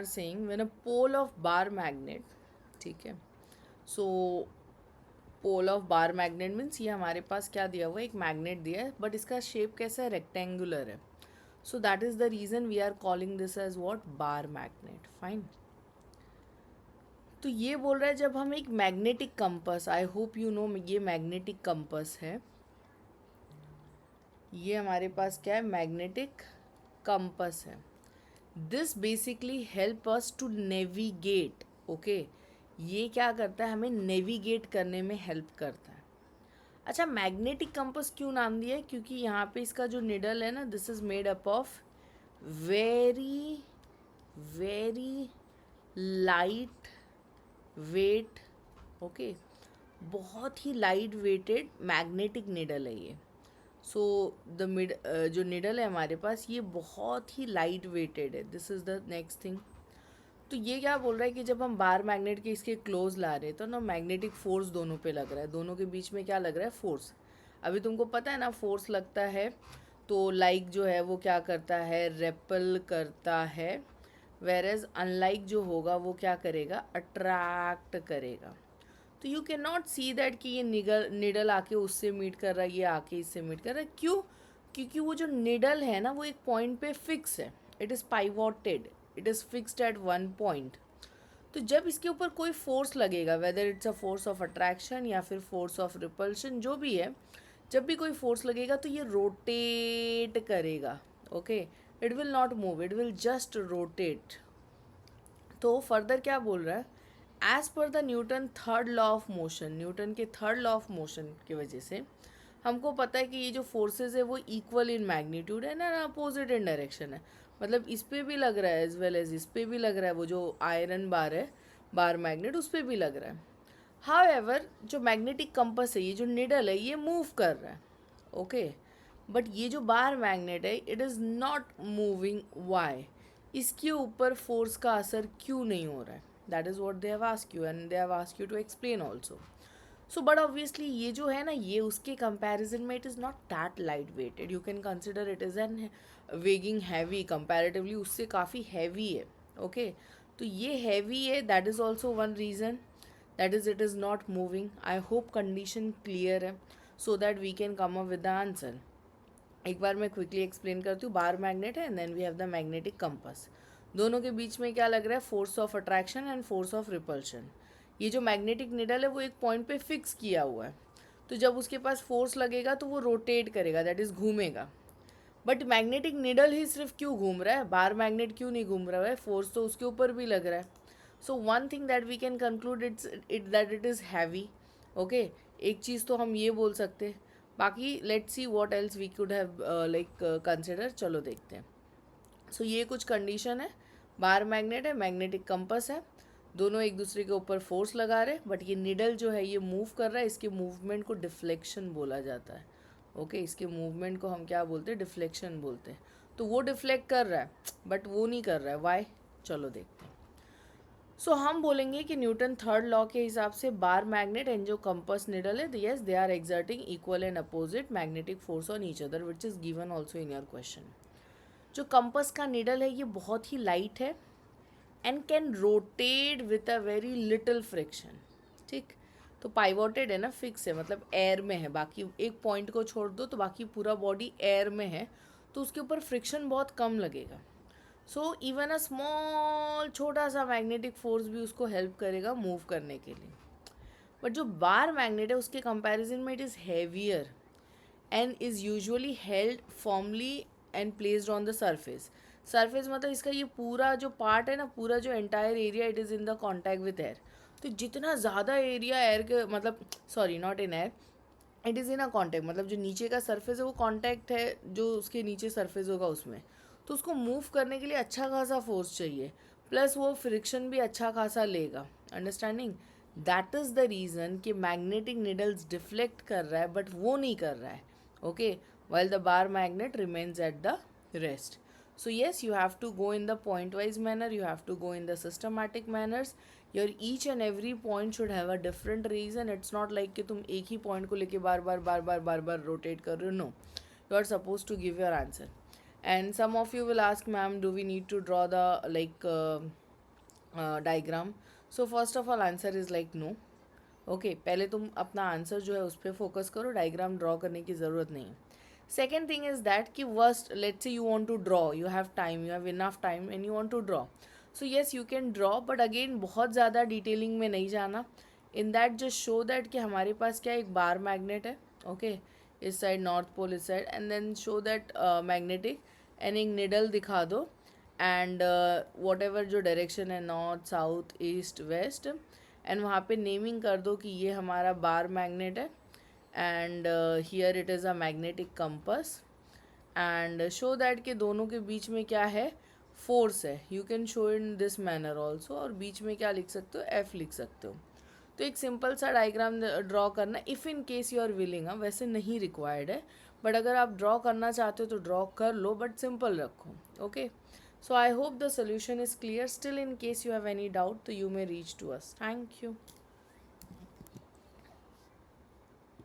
are saying when a pole of bar magnet, ठीक है, so pole of bar magnet means ये हमारे पास क्या दिया हुआ है, एक मैग्नेट दिया है बट इसका शेप कैसा है, रेक्टेंगुलर है. So that is the reason we are calling this as what, bar magnet. Fine. तो ये बोल रहा है जब हम एक magnetic compass, I hope you know ये मैग्नेटिक कंपस है, ये हमारे पास क्या है, मैग्नेटिक कंपस है. This basically help us to navigate. Okay, ये क्या करता है, हमें नेविगेट करने में हेल्प करता है. अच्छा, मैग्नेटिक कंपस क्यों नाम दिया है, क्योंकि यहाँ पे इसका जो निडल है ना, this is made up of very very light weight. Okay, बहुत ही लाइट वेटेड मैग्नेटिक निडल है ये. सो द मिड जो निडल है हमारे पास, ये बहुत ही लाइट वेटेड है. This is the next thing. तो ये क्या बोल रहा है कि जब हम बार मैग्नेट के इसके क्लोज ला रहे हैं तो ना मैग्नेटिक फोर्स दोनों पे लग रहा है, दोनों के बीच में क्या लग रहा है, फोर्स. अभी तुमको पता है ना, फोर्स लगता है तो लाइक जो है वो क्या करता है, रेपल करता है, वेर एज अनलाइक जो होगा वो क्या करेगा, अट्रैक्ट करेगा. तो you can not see that कि ये निडल आके उससे मीट कर रहा है, ये आके इससे मीट कर रहा है. क्यों? क्योंकि वो जो निडल है ना वो एक पॉइंट पे फिक्स है. It is pivoted, it is fixed at one point. तो जब इसके ऊपर कोई फोर्स लगेगा, whether it's a force of attraction या फिर फोर्स ऑफ रिपल्शन, जो भी है, जब भी कोई फोर्स लगेगा तो ये रोटेट करेगा. Okay, it will not move, it will just rotate. तो फर्दर क्या बोल रहा है, as per the Newton third law of motion, Newton के थर्ड लॉ ऑफ मोशन की वजह से हमको पता है कि ये जो फोर्सेस है वो इक्वल इन मैग्नीट्यूड है ना, अपोजिट इन डायरेक्शन है. मतलब इस पर भी लग रहा है एज वेल एज इस पर भी लग रहा है, वो जो आयरन बार है, बार मैग्नेट, उस पर भी लग रहा है. हाउएवर जो मैग्नेटिक कंपस है, ये जो निडल है, ये मूव कर रहा है. ओके, बट ये जो बार मैग्नेट है, it is not moving. Why? इसके ऊपर फोर्स का असर क्यों नहीं हो रहा है? That is what they have asked you and they have asked you to explain also. So but obviously ये जो है ना, ये उसके कंपैरिजन में it is not that light weighted. You can consider it is an weighing heavy, comparatively उससे काफ़ी heavy है. ओके, तो ये हैवी है, that is also one reason. That is it is not moving. I hope condition clear है, so that we can come up with the answer. एक बार मैं क्विकली एक्सप्लेन करती हूँ. बार मैग्नेट है and then we have the magnetic compass. दोनों के बीच में क्या लग रहा है, force of attraction and force of repulsion. ये जो मैग्नेटिक निडल है वो एक पॉइंट पे फिक्स किया हुआ है. तो जब उसके पास फोर्स लगेगा तो वो रोटेट करेगा, दैट इज़ घूमेगा. बट मैग्नेटिक निडल ही सिर्फ क्यों घूम रहा है, बार मैग्नेट क्यों नहीं घूम रहा है, फोर्स तो उसके ऊपर भी लग रहा है. So one thing that we can conclude that it is heavy. Okay, एक चीज़ तो हम ये बोल सकते हैं. बाकी let's see what else we could have like consider. चलो देखते हैं. सो ये कुछ कंडीशन है. बार मैग्नेट है, मैग्नेटिक कंपस है, दोनों एक दूसरे के ऊपर फोर्स लगा रहे हैं, बट ये निडल जो है ये मूव कर रहा है. इसके मूवमेंट को डिफ्लेक्शन बोला जाता है. ओके, इसके मूवमेंट को हम क्या बोलते हैं, डिफ्लेक्शन बोलते हैं. तो वो डिफ्लेक्ट कर रहा है बट वो नहीं कर रहा है. वाई? चलो देखते हैं. सो हम बोलेंगे कि न्यूटन थर्ड लॉ के हिसाब से बार मैग्नेट एंड जो कंपस निडल है, yes they are exerting equal and opposite magnetic force on each other, which is given also in your question. जो कंपस का निडल है ये बहुत ही लाइट है and can rotate with a very little friction. ठीक, तो पाइवोटेड है ना, फिक्स है, मतलब एयर में है, बाकी एक पॉइंट को छोड़ दो तो बाकी पूरा बॉडी एयर में है, तो उसके ऊपर फ्रिक्शन बहुत कम लगेगा. सो इवन अ स्मॉल छोटा सा मैग्नेटिक फोर्स भी उसको हेल्प करेगा मूव करने के लिए. बट जो बार मैग्नेट है उसके कंपैरिजन में it is heavier and is usually held formally and placed on the surface. Surface मतलब इसका ये पूरा जो पार्ट है ना, पूरा जो entire area, it is in the contact with air. तो जितना ज़्यादा एरिया एयर के, मतलब sorry not in air, it is in a contact, मतलब जो नीचे का सरफेस है वो कॉन्टैक्ट है जो उसके नीचे सरफेस होगा उसमें. तो उसको मूव करने के लिए अच्छा खासा फोर्स चाहिए, प्लस वो फ्रिक्शन भी अच्छा खासा लेगा. Understanding? That is the reason कि मैग्नेटिक निडल्स डिफ्लेक्ट कर रहा है बट वो नहीं कर रहा है. Okay, while the bar magnet remains at the rest. So yes, you have to go in the point wise manner, you have to go in the systematic manners. Your each and every point should have a different reason. It's not like कि तुम एक ही point को लेके बार बार बार बार बार बार rotate कर रहे हो. No, you are supposed to give your answer. And some of you will ask, ma'am, do we need to draw the like diagram. So first of all answer is like no. Okay, पहले तुम अपना answer जो है उस पर focus करो, diagram draw करने की ज़रूरत नहीं है. सेकेंड थिंग इज़ दैट कि worst let's say you want to draw, you have time, you have enough time and you want to draw. So yes you can draw, but again बहुत ज़्यादा detailing में नहीं जाना. In that just show that कि हमारे पास क्या एक बार मैग्नेट है. ओके, इस साइड नॉर्थ पोल, इस side, and then show that magnetic, and एक निडल दिखा दो, एंड वॉट एवर जो डायरेक्शन है, north south east west, and वहाँ पे नेमिंग कर दो कि ये हमारा बार मैग्नेट है, and here it is a magnetic compass, and show that कि दोनों के बीच में क्या है, फोर्स है. You can show in this manner also, और बीच में क्या लिख सकते हो, एफ लिख सकते हो. तो एक सिंपल सा डायग्राम ड्रॉ करना, if in case you are willing. वैसे नहीं रिक्वायर्ड है, बट अगर आप ड्रॉ करना चाहते हो तो ड्रॉ कर लो, बट सिंपल रखो. Okay, so I hope the solution is clear. Still in case you have any doubt, so you may reach to us. Thank you.